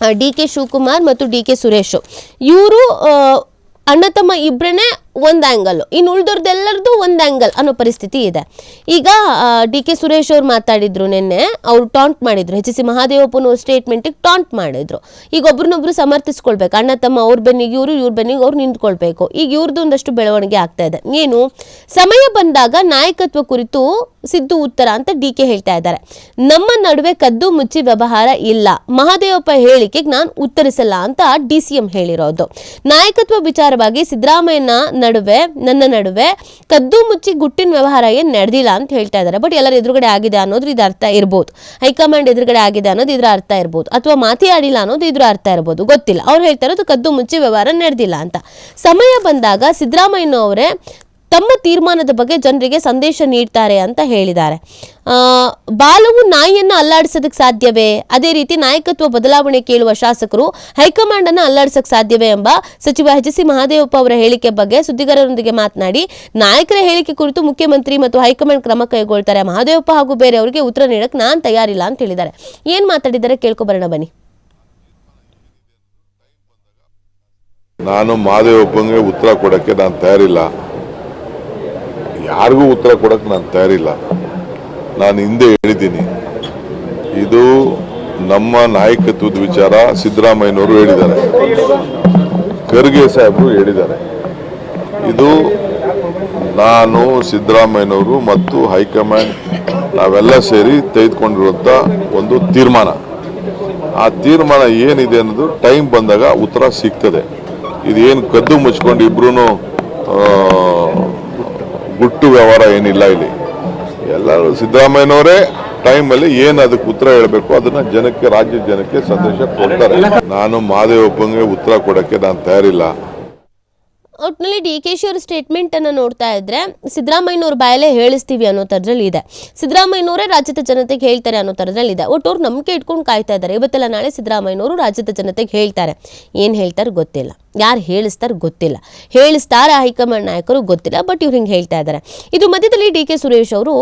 D K Shivakumar ಮತ್ತು D K Suresh ಇವರು ಅಣ್ಣ ತಮ್ಮ ಇಬ್ಬರೇ ಒಂದು ಆ್ಯಂಗಲ್, ಇನ್ನು ಉಳಿದವ್ರದ್ದೆಲ್ಲರದು ಒಂದು ಆ್ಯಂಗಲ್ ಅನ್ನೋ ಪರಿಸ್ಥಿತಿ ಇದೆ. ಈಗ ಡಿ ಕೆ ಸುರೇಶ್ ಅವ್ರು ಮಾತಾಡಿದ್ರು ನಿನ್ನೆ, ಅವ್ರು ಟಾಂಟ್ ಮಾಡಿದ್ರು, ಎಚ್ ಸಿ ಮಹಾದೇವಪ್ಪನ ಸ್ಟೇಟ್ಮೆಂಟಿಗೆ ಟಾಂಟ್ ಮಾಡಿದ್ರು. ಈಗ ಒಬ್ರನ್ನೊಬ್ರು ಸಮರ್ಥಿಸ್ಕೊಳ್ಬೇಕು, ಅಣ್ಣ ತಮ್ಮ ಅವ್ರ ಬೆನ್ನಿಗೆ ಇವರು, ಇವ್ರ ಬೆನ್ನಿಗೆ ಅವ್ರು ನಿಂತ್ಕೊಳ್ಬೇಕು. ಈಗ ಇವ್ರದ್ದು ಒಂದಷ್ಟು ಬೆಳವಣಿಗೆ ಆಗ್ತಾ ಇದೆ. ಏನು ಸಮಯ ಬಂದಾಗ ನಾಯಕತ್ವ ಕುರಿತು ಸಿದ್ದು ಉತ್ತರ ಅಂತ ಡಿ ಕೆ ಹೇಳ್ತಾ ಇದ್ದಾರೆ. ನಮ್ಮ ನಡುವೆ ಕದ್ದು ಮುಚ್ಚಿ ವ್ಯವಹಾರ ಇಲ್ಲ, ಮಹಾದೇವಪ್ಪ ಹೇಳಿಕೆಗೆ ನಾನು ಉತ್ತರಿಸಲ್ಲ ಅಂತ ಡಿ ಸಿ ಎಂ ಹೇಳಿರೋದು. ನಾಯಕತ್ವ ವಿಚಾರವಾಗಿ ಸಿದ್ದರಾಮಯ್ಯನ ನನ್ನ ನಡುವೆ ಕದ್ದು ಮುಚ್ಚಿ ಗುಟ್ಟಿನ ವ್ಯವಹಾರ ಏನು ನಡೆದಿಲ್ಲ ಅಂತ ಹೇಳ್ತಾ ಇದ್ದಾರೆ. ಬಟ್ ಎಲ್ಲರ ಎದುರುಗಡೆ ಆಗಿದೆ ಅನ್ನೋದು ಇದ್ರ ಅರ್ಥ ಇರ್ಬೋದು, ಹೈಕಮಾಂಡ್ ಎದುರುಗಡೆ ಆಗಿದೆ ಅನ್ನೋದು ಇದ್ರ ಅರ್ಥ ಇರ್ಬೋದು, ಅಥವಾ ಮಾತೇ ಆಡಿಲ್ಲ ಅನ್ನೋದು ಇದ್ರ ಅರ್ಥ ಇರ್ಬೋದು, ಗೊತ್ತಿಲ್ಲ. ಅವ್ರು ಹೇಳ್ತಾ ಇರೋದು ಕದ್ದು ಮುಚ್ಚಿ ವ್ಯವಹಾರ ನಡೆದಿಲ್ಲ ಅಂತ. ಸಮಯ ಬಂದಾಗ ಸಿದ್ದರಾಮಯ್ಯನವರೇ ತಮ್ಮ ತೀರ್ಮಾನದ ಬಗ್ಗೆ ಜನರಿಗೆ ಸಂದೇಶ ನೀಡ್ತಾರೆ ಅಂತ ಹೇಳಿದ್ದಾರೆ. ಬಾಲವು ನಾಯಿಯನ್ನು ಅಲ್ಲಾಡಿಸೋದಕ್ಕೆ ಸಾಧ್ಯವೇ? ಅದೇ ರೀತಿ ನಾಯಕತ್ವ ಬದಲಾವಣೆ ಕೇಳುವ ಶಾಸಕರು ಹೈಕಮಾಂಡ್ ಅನ್ನು ಅಲ್ಲಾಡಿಸಕ್ಕೆ ಸಾಧ್ಯವೇ ಎಂಬ ಸಚಿವ ಎಚ್ ಸಿ ಮಹಾದೇವಪ್ಪ ಅವರ ಹೇಳಿಕೆ ಬಗ್ಗೆ ಸುದ್ದಿಗಾರರೊಂದಿಗೆ ಮಾತನಾಡಿ, ನಾಯಕರ ಹೇಳಿಕೆ ಕುರಿತು ಮುಖ್ಯಮಂತ್ರಿ ಮತ್ತು ಹೈಕಮಾಂಡ್ ಕ್ರಮ ಕೈಗೊಳ್ತಾರೆ, ಮಹಾದೇವಪ್ಪ ಹಾಗೂ ಬೇರೆಯವರಿಗೆ ಉತ್ತರ ನೀಡಕ್ಕೆ ನಾನು ತಯಾರಿಲ್ಲ ಅಂತ ಹೇಳಿದ್ದಾರೆ. ಏನ್ ಮಾತಾಡಿದ್ದಾರೆ ಕೇಳ್ಕೊಬರೋಣ ಬನ್ನಿ. ನಾನು ಮಹಾದೇವಪ್ಪಂಗೆ ಉತ್ತರ ಕೊಡಕ್ಕೆ ನಾನು ತಯಾರಿಲ್ಲ, ಯಾರಿಗೂ ಉತ್ತರ ಕೊಡಕ್ಕೆ ನಾನು ತಯಾರಿಲ್ಲ. ನಾನು ಹಿಂದೆ ಹೇಳಿದ್ದೀನಿ, ಇದು ನಮ್ಮ ನಾಯಕತ್ವದ ವಿಚಾರ ಸಿದ್ದರಾಮಯ್ಯನವರು ಹೇಳಿದ್ದಾರೆ, ಖರ್ಗೆ ಸಾಹೇಬರು ಹೇಳಿದ್ದಾರೆ. ಇದು ನಾನು, ಸಿದ್ದರಾಮಯ್ಯನವರು ಮತ್ತು ಹೈಕಮಾಂಡ್ ನಾವೆಲ್ಲ ಸೇರಿ ತೆಗೆದುಕೊಂಡಿರುವಂಥ ಒಂದು ತೀರ್ಮಾನ. ಆ ತೀರ್ಮಾನ ಏನಿದೆ ಅನ್ನೋದು ಟೈಮ್ ಬಂದಾಗ ಉತ್ತರ ಸಿಗ್ತದೆ. ಇದೇನು ಕದ್ದು ಮುಚ್ಕೊಂಡು ಇಬ್ರು ಗುಟ್ಟು ವ್ಯವಹಾರ ಏನಿಲ್ಲ. ಇಲ್ಲಿ ಎಲ್ಲರೂ ಸಿದ್ದರಾಮಯ್ಯನವರೇ ಟೈಮಲ್ಲಿ ಏನು ಅದಕ್ಕೆ ಉತ್ತರ ಹೇಳಬೇಕು ಅದನ್ನ ಜನಕ್ಕೆ, ರಾಜ್ಯದ ಜನಕ್ಕೆ ಸಂದೇಶ ಕೊಡ್ತಾರೆ. ನಾನು ಮಹಾದೇವಪ್ಪಂಗೆ ಉತ್ತರ ಕೊಡಕ್ಕೆ ನಾನು ತಯಾರಿಲ್ಲ. ಒಟ್ಟಿನಲ್ಲಿ ಡಿ ಕೆ ಶಿ ಅವರ ಸ್ಟೇಟ್ಮೆಂಟ್ ಅನ್ನು ನೋಡ್ತಾ ಇದ್ರೆ ಸಿದ್ದರಾಮಯ್ಯನವ್ರ ಬಾಯಲ್ಲೇ ಹೇಳಿಸ್ತೀವಿ ಅನ್ನೋ ಥರದಲ್ಲಿ ಇದೆ. ಸಿದ್ದರಾಮಯ್ಯನವರೇ ರಾಜ್ಯದ ಜನತೆಗೆ ಹೇಳ್ತಾರೆ ಅನ್ನೋ ಥರದಲ್ಲಿ ಇದೆ. ಒಟ್ಟು ಅವ್ರು ನಂಬಿಕೆ ಇಟ್ಕೊಂಡು ಕಾಯ್ತಾ ಇದ್ದಾರೆ. ಇವತ್ತೆಲ್ಲ ನಾಳೆ ಸಿದ್ದರಾಮಯ್ಯನವರು ರಾಜ್ಯದ ಜನತೆಗೆ ಹೇಳ್ತಾರೆ. ಏನು ಹೇಳ್ತಾರೆ ಗೊತ್ತಿಲ್ಲ, ಯಾರು ಹೇಳಿಸ್ತಾರೆ ಗೊತ್ತಿಲ್ಲ, ಹೇಳಿಸ್ತಾರೆ ಹೈಕಮಾಂಡ್ ನಾಯಕರು ಗೊತ್ತಿಲ್ಲ, ಬಟ್ ಇವ್ರು ಹಿಂಗೆ ಹೇಳ್ತಾ ಇದ್ದಾರೆ. ಇದ್ರ ಮಧ್ಯದಲ್ಲಿ ಡಿ ಕೆ ಸುರೇಶ್ ಅವರು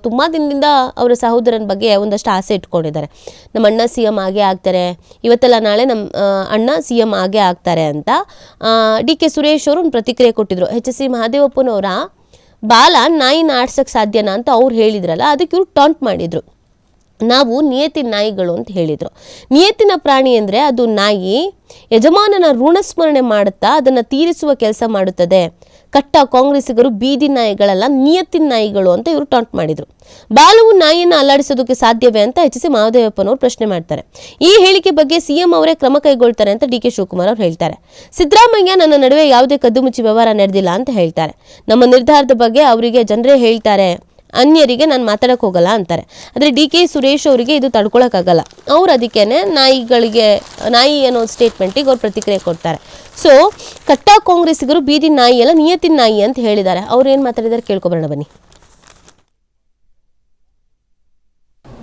ತುಂಬ ದಿನದಿಂದ ಅವರ ಸಹೋದರನ ಬಗ್ಗೆ ಒಂದಷ್ಟು ಆಸೆ ಇಟ್ಕೊಂಡಿದ್ದಾರೆ. ನಮ್ಮ ಅಣ್ಣ ಸಿ ಎಂ ಆಗೇ ಆಗ್ತಾರೆ, ಇವತ್ತೆಲ್ಲ ನಾಳೆ ನಮ್ಮ ಅಣ್ಣ ಸಿ ಎಂ ಆಗೇ ಆಗ್ತಾರೆ ಅಂತ ಡಿ ಕೆ ಸುರೇಶ್ ಅವರು ಒಂದು ಪ್ರತಿಕ್ರಿಯೆ ಕೊಟ್ಟಿದ್ರು. ಎಚ್ ಸಿ ಮಹಾದೇವಪ್ಪನವರ ಬಾಲ ನಾಯಿನ ಆಡ್ಸಕ್ಕೆ ಸಾಧ್ಯನಾ ಅಂತ ಅವ್ರು ಹೇಳಿದ್ರಲ್ಲ, ಅದಕ್ಕೆ ಇವ್ರು ಟಾಂಟ್ ಮಾಡಿದ್ರು. ನಾವು ನಿಯತ್ತಿನ ನಾಯಿಗಳು ಅಂತ ಹೇಳಿದರು. ನಿಯತ್ತಿನ ಪ್ರಾಣಿ ಅಂದರೆ ಅದು ನಾಯಿ ಯಜಮಾನನ ಋಣಸ್ಮರಣೆ ಮಾಡುತ್ತಾ ಅದನ್ನು ತೀರಿಸುವ ಕೆಲಸ ಮಾಡುತ್ತದೆ. ಕಟ್ಟ ಕಾಂಗ್ರೆಸ್ಸಿಗರು ಬೀದಿ ನಾಯಿಗಳಲ್ಲ, ನಿಯತ್ತಿನ ನಾಯಿಗಳು ಅಂತ ಇವರು ಟಾಂಟ್ ಮಾಡಿದರು. ಬಾಲವು ನಾಯಿಯನ್ನು ಅಲ್ಲಾಡಿಸೋದಕ್ಕೆ ಸಾಧ್ಯವೇ ಅಂತ ಎಚ್ ಸಿ ಮಹಾದೇವಪ್ಪನವರು ಪ್ರಶ್ನೆ ಮಾಡ್ತಾರೆ. ಈ ಹೇಳಿಕೆ ಬಗ್ಗೆ ಸಿಎಂ ಅವರೇ ಕ್ರಮ ಕೈಗೊಳ್ತಾರೆ ಅಂತ ಡಿ ಕೆ ಶಿವಕುಮಾರ್ ಅವರು ಹೇಳ್ತಾರೆ. ಸಿದ್ದರಾಮಯ್ಯ ನನ್ನ ನಡುವೆ ಯಾವುದೇ ಕದ್ದುಮುಚ್ಚಿ ವ್ಯವಹಾರ ನಡೆದಿಲ್ಲ ಅಂತ ಹೇಳ್ತಾರೆ. ನಮ್ಮ ನಿರ್ಧಾರದ ಬಗ್ಗೆ ಅವರಿಗೆ ಜನರೇ ಹೇಳ್ತಾರೆ, ಅನ್ಯರಿಗೆ ನಾನು ಮಾತಾಡಕ್ಕೆ ಹೋಗಲ್ಲ ಅಂತಾರೆ. ಆದರೆ ಡಿ ಕೆ ಸುರೇಶ್ ಅವರಿಗೆ ಇದು ತಡ್ಕೊಳಕ್ಕಾಗಲ್ಲ. ಅವ್ರು ಅದಕ್ಕೇನೆ ನಾಯಿ ಅನ್ನೋ ಸ್ಟೇಟ್ಮೆಂಟಿಗೆ ಅವ್ರು ಪ್ರತಿಕ್ರಿಯೆ ಕೊಡ್ತಾರೆ. ಸೊ ಕಟ್ಟ ಕಾಂಗ್ರೆಸ್ಸಿಗರು ಬೀದಿ ನಾಯಿ ಅಲ್ಲ, ನಿಯತ್ತಿನ ನಾಯಿ ಅಂತ ಹೇಳಿದ್ದಾರೆ. ಅವ್ರು ಏನು ಮಾತಾಡಿದ್ದಾರೆ ಕೇಳ್ಕೊಬರೋಣ ಬನ್ನಿ.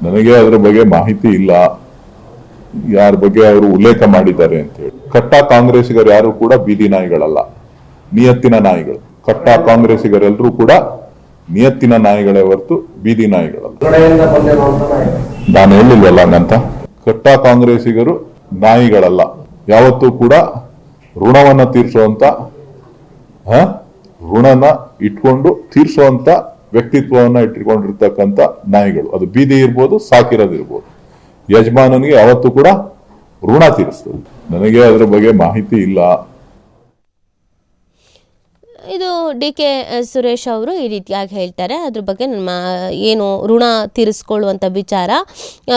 ನನಗೆ ಅದರ ಬಗ್ಗೆ ಮಾಹಿತಿ ಇಲ್ಲ, ಯಾರ ಬಗ್ಗೆ ಅವರು ಉಲ್ಲೇಖ ಮಾಡಿದ್ದಾರೆ ಅಂತ ಹೇಳಿ. ಕಟ್ಟ ಕಾಂಗ್ರೆಸ್ಸಿಗರು ಯಾರು ಕೂಡ ಬೀದಿ ನಾಯಿಗಳಲ್ಲ, ನಿಯತ್ತಿನ ನಾಯಿಗಳು. ಕಟ್ಟ ಕಾಂಗ್ರೆಸ್ಸಿಗರೆಲ್ಲರೂ ಕೂಡ ನಿಯತ್ತಿನ ನಾಯಿಗಳೇ ಹೊರತು ಬೀದಿ ನಾಯಿಗಳಲ್ಲ. ನಾನು ಹೇಳಿಲ್ವಲ್ಲ ಹಂಗಂತ. ಕಟ್ಟ ಕಾಂಗ್ರೆಸ್ಸಿಗರು ನಾಯಿಗಳಲ್ಲ, ಯಾವತ್ತೂ ಕೂಡ ಋಣವನ್ನ ತೀರಿಸುವಂತ ಋಣನ ಇಟ್ಕೊಂಡು ತೀರಿಸುವಂತ ವ್ಯಕ್ತಿತ್ವವನ್ನ ಇಟ್ಕೊಂಡಿರ್ತಕ್ಕಂಥ ನಾಯಿಗಳು. ಅದು ಬೀದಿ ಇರ್ಬೋದು, ಸಾಕಿರೋದಿರ್ಬೋದು. ಯಜಮಾನನಿಗೆ ಯಾವತ್ತೂ ಕೂಡ ಋಣ ತೀರಿಸ್ತದೆ. ನನಗೆ ಅದರ ಬಗ್ಗೆ ಮಾಹಿತಿ ಇಲ್ಲ. ಇದು ಡಿ ಕೆ ಸುರೇಶ್ ಅವರು ಈ ರೀತಿಯಾಗಿ ಹೇಳ್ತಾರೆ. ಅದ್ರ ಬಗ್ಗೆ ನಮ್ಮ ಏನು ಋಣ ತೀರಿಸ್ಕೊಳ್ಳುವಂಥ ವಿಚಾರ,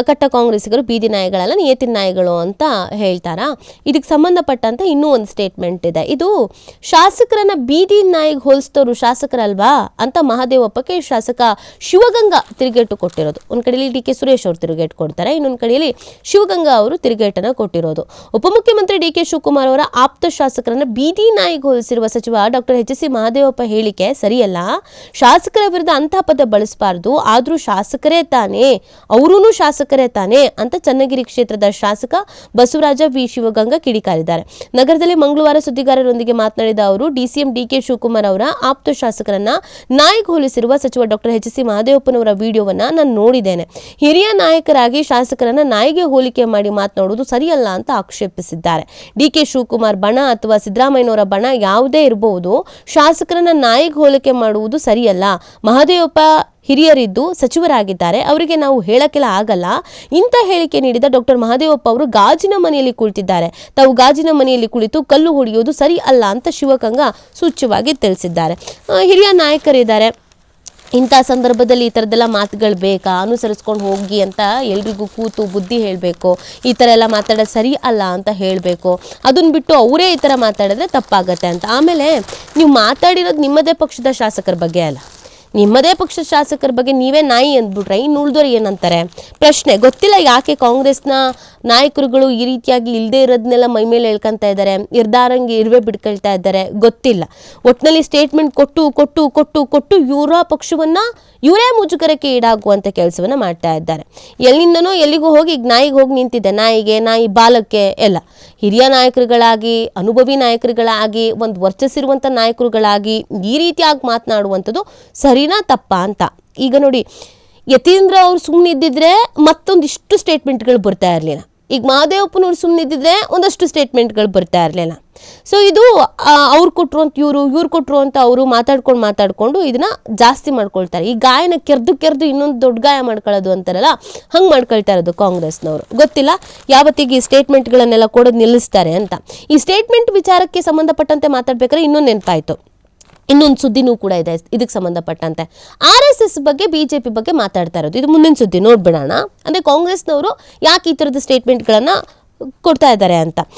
ಕಟ್ಟ ಕಾಂಗ್ರೆಸ್ಸಿಗರು ಬೀದಿ ನಾಯಿಗಳಲ್ಲ, ನಿಯತ್ತಿನ ನಾಯಿಗಳು ಅಂತ ಹೇಳ್ತಾರಾ. ಇದಕ್ಕೆ ಸಂಬಂಧಪಟ್ಟಂತೆ ಇನ್ನೂ ಒಂದು ಸ್ಟೇಟ್ಮೆಂಟ್ ಇದೆ. ಇದು ಶಾಸಕರನ್ನ ಬೀದಿ ನಾಯಿಗೆ ಹೋಲಿಸ್ತವ್ರು ಶಾಸಕರಲ್ವಾ ಅಂತ ಮಹಾದೇವಪ್ಪಕ್ಕೆ ಶಾಸಕ ಶಿವಗಂಗಾ ತಿರುಗೇಟು ಕೊಟ್ಟಿರೋದು. ಒಂದು ಕಡೆಯಲ್ಲಿ ಡಿ ಕೆ ಸುರೇಶ್ ಅವರು ತಿರುಗೇಟು ಕೊಡ್ತಾರೆ, ಇನ್ನೊಂದು ಕಡೆಯಲ್ಲಿ ಶಿವಗಂಗಾ ಅವರು ತಿರುಗೇಟನ್ನು ಕೊಟ್ಟಿರೋದು. ಉಪಮುಖ್ಯಮಂತ್ರಿ ಡಿ ಕೆ ಶಿವಕುಮಾರ್ ಅವರ ಆಪ್ತ ಶಾಸಕರನ್ನ ಬೀದಿ ನಾಯಿಗೆ ಹೋಲಿಸಿರುವ ಸಚಿವ doctor H C C Mahadevappa ಹೇಳಿಕೆ ಸರಿಯಲ್ಲ, ಶಾಸಕರ ವಿರುದ್ಧ ಅಂತಹ ಪದ ಬಳಸಬಾರ್ದು, ಆದ್ರೂ ಶಾಸಕರೇ ತಾನೇ, ಅವರೂ ಶಾಸಕರೇ ತಾನೇ ಅಂತ ಚನ್ನಗಿರಿ ಕ್ಷೇತ್ರದ ಶಾಸಕ ಬಸವರಾಜ ವಿ ಶಿವಗಂಗಾ ಕಿಡಿಕಾರಿದ್ದಾರೆ. ನಗರದಲ್ಲಿ ಮಂಗಳವಾರ ಸುದ್ದಿಗಾರರೊಂದಿಗೆ ಮಾತನಾಡಿದ ಅವರು, ಡಿಸಿಎಂ ಡಿಕೆ ಶಿವಕುಮಾರ್ ಅವರ ಆಪ್ತ ಶಾಸಕರನ್ನ ನಾಯಿಗೆ ಹೋಲಿಸಿರುವ ಸಚಿವ ಡಾಕ್ಟರ್ ಎಚ್ ಸಿ ಮಹದೇವಪ್ಪನವರ ವಿಡಿಯೋವನ್ನ ನಾನು ನೋಡಿದ್ದೇನೆ. ಹಿರಿಯ ನಾಯಕರಾಗಿ ಶಾಸಕರನ್ನ ನಾಯಿಗೆ ಹೋಲಿಕೆ ಮಾಡಿ ಮಾತನಾಡುವುದು ಸರಿಯಲ್ಲ ಅಂತ ಆಕ್ಷೇಪಿಸಿದ್ದಾರೆ. ಡಿಕೆ ಶಿವಕುಮಾರ್ ಬಣ ಅಥವಾ ಸಿದ್ದರಾಮಯ್ಯನವರ ಬಣ ಯಾವುದೇ ಇರಬಹುದು, ಶಾಸಕರನ್ನ ನಾಯಿಗೆ ಹೋಲಿಕೆ ಮಾಡುವುದು ಸರಿಯಲ್ಲ. ಮಹದೇವಪ್ಪ ಹಿರಿಯರಿದ್ದು ಸಚಿವರಾಗಿದ್ದಾರೆ, ಅವರಿಗೆ ನಾವು ಹೇಳಕ್ಕೆಲ್ಲ ಆಗಲ್ಲ. ಇಂಥ ಹೇಳಿಕೆ ನೀಡಿದ ಡಾಕ್ಟರ್ ಮಹದೇವಪ್ಪ ಅವರು ಗಾಜಿನ ಮನೆಯಲ್ಲಿ ಕುಳಿತಿದ್ದಾರೆ. ತಾವು ಗಾಜಿನ ಮನೆಯಲ್ಲಿ ಕುಳಿತು ಕಲ್ಲು ಹೊಡೆಯುವುದು ಸರಿ ಅಲ್ಲ ಅಂತ ಶಿವಗಂಗಾ ಸೂಚ್ಯವಾಗಿ ತಿಳಿಸಿದ್ದಾರೆ. ಹಿರಿಯ ನಾಯಕರಿದ್ದಾರೆ, ಇಂಥ ಸಂದರ್ಭದಲ್ಲಿ ಈ ಥರದ್ದೆಲ್ಲ ಮಾತುಗಳು ಬೇಕಾ, ಅನುಸರಿಸ್ಕೊಂಡು ಹೋಗಿ ಅಂತ ಎಲ್ರಿಗೂ ಕೂತು ಬುದ್ಧಿ ಹೇಳಬೇಕು, ಈ ಥರ ಎಲ್ಲ ಮಾತಾಡೋದು ಸರಿ ಅಲ್ಲ ಅಂತ ಹೇಳಬೇಕು. ಅದನ್ನ ಬಿಟ್ಟು ಅವರೇ ಈ ಥರ ಮಾತಾಡಿದ್ರೆ ತಪ್ಪಾಗತ್ತೆ ಅಂತ. ಆಮೇಲೆ ನೀವು ಮಾತಾಡಿರೋದು ನಿಮ್ಮದೇ ಪಕ್ಷದ ಶಾಸಕರ ಬಗ್ಗೆ ಅಲ್ಲ, ನಿಮ್ಮದೇ ಪಕ್ಷದ ಶಾಸಕರ ಬಗ್ಗೆ ನೀವೇ ನಾಯಿ ಅಂದ್ಬಿಟ್ರೆ ಇನ್ನು ಉಳಿದೋರು ಏನಂತಾರೆ? ಪ್ರಶ್ನೆ ಗೊತ್ತಿಲ್ಲ ಯಾಕೆ ಕಾಂಗ್ರೆಸ್ನ ನಾಯಕರುಗಳು ಈ ರೀತಿಯಾಗಿ ಇಲ್ಲದೆ ಇರೋದನ್ನೆಲ್ಲ ಮೈ ಮೇಲೆ ಹೇಳ್ಕೊಂತ ಇದ್ದಾರೆ, ಇರ್ದಾರಂಗೆ ಇರುವೆ ಬಿಡ್ಕೊಳ್ತಾ ಇದ್ದಾರೆ, ಗೊತ್ತಿಲ್ಲ. ಒಟ್ಟಿನಲ್ಲಿ ಸ್ಟೇಟ್ಮೆಂಟ್ ಕೊಟ್ಟು ಕೊಟ್ಟು ಕೊಟ್ಟು ಕೊಟ್ಟು ಇವರ ಪಕ್ಷವನ್ನ ಇವರೇ ಮುಜುಗರಕ್ಕೆ ಈಡಾಗುವಂಥ ಕೆಲಸವನ್ನ ಮಾಡ್ತಾ ಇದ್ದಾರೆ. ಎಲ್ಲಿಂದನೋ ಎಲ್ಲಿಗೂ ಹೋಗಿ ಈಗ ನಾಯಿಗೆ ಹೋಗಿ ನಿಂತಿದೆ, ನಾಯಿಗೆ, ನಾಯಿ ಬಾಲಕ್ಕೆ ಎಲ್ಲ. ಹಿರಿಯ ನಾಯಕರುಗಳಾಗಿ, ಅನುಭವಿ ನಾಯಕರುಗಳಾಗಿ, ಒಂದು ವರ್ಚಸ್ಸಿರುವಂಥ ನಾಯಕರುಗಳಾಗಿ ಈ ರೀತಿಯಾಗಿ ಮಾತನಾಡುವಂಥದ್ದು ಸರಿನಾ ತಪ್ಪಾ ಅಂತ. ಈಗ ನೋಡಿ, ಯತೀಂದ್ರ ಅವ್ರು ಸುಮ್ಮನೆ ಇದ್ದಿದ್ರೆ ಮತ್ತೊಂದಿಷ್ಟು ಸ್ಟೇಟ್ಮೆಂಟ್ಗಳು ಬರ್ತಾ ಇರಲಿಲ್ಲ. ಈಗ ಮಹದೇವಪ್ಪನವ್ರು ಸುಮ್ಮನೆ ಇದ್ದಿದ್ರೆ ಒಂದಷ್ಟು ಸ್ಟೇಟ್ಮೆಂಟ್ಗಳು ಬರ್ತಾ ಇರಲಿಲ್ಲ. ಸೊ ಇದು ಅವ್ರು ಕೊಟ್ಟರು ಅಂತ ಇವ್ರು ಕೊಟ್ಟರು ಅಂತ ಅವರು ಮಾತಾಡ್ಕೊಂಡು ಇದನ್ನ ಜಾಸ್ತಿ ಮಾಡ್ಕೊಳ್ತಾರೆ. ಈ ಗಾಯನ ಕೆರೆದು ಇನ್ನೊಂದು ದೊಡ್ಡ ಗಾಯ ಮಾಡ್ಕೊಳ್ಳೋದು ಅಂತಾರಲ್ಲ, ಹಂಗೆ ಮಾಡ್ಕೊಳ್ತಾ ಇರೋದು ಕಾಂಗ್ರೆಸ್ನವರು. ಗೊತ್ತಿಲ್ಲ ಯಾವತ್ತಿಗೆ ಈ ಸ್ಟೇಟ್ಮೆಂಟ್ಗಳನ್ನೆಲ್ಲ ಕೊಡೋದು ನಿಲ್ಲಿಸ್ತಾರೆ ಅಂತ. ಈ ಸ್ಟೇಟ್ಮೆಂಟ್ ವಿಚಾರಕ್ಕೆ ಸಂಬಂಧಪಟ್ಟಂತೆ ಮಾತಾಡ್ಬೇಕಾದ್ರೆ ಇನ್ನೊಂದು ನೆನಪಾಯಿತು, ಇನ್ನೊಂದು ಸುದ್ದಿನೂ ಕೂಡ ಇದೆ ಇದಕ್ಕೆ ಸಂಬಂಧಪಟ್ಟಂತೆ. RSS ಬಗ್ಗೆ, BJP ಬಗ್ಗೆ ಮಾತಾಡ್ತಾ ಇರೋದು. ಇದು ಮುಂದಿನ ಸುದ್ದಿ, ನೋಡ್ಬಿಡೋಣ. ಅಂದರೆ ಕಾಂಗ್ರೆಸ್ನವರು ಯಾಕೆ ಈ ಥರದ ಸ್ಟೇಟ್ಮೆಂಟ್ಗಳನ್ನು ಕೊಡ್ತಾ ಇದ್ದಾರೆ ಅಂತ.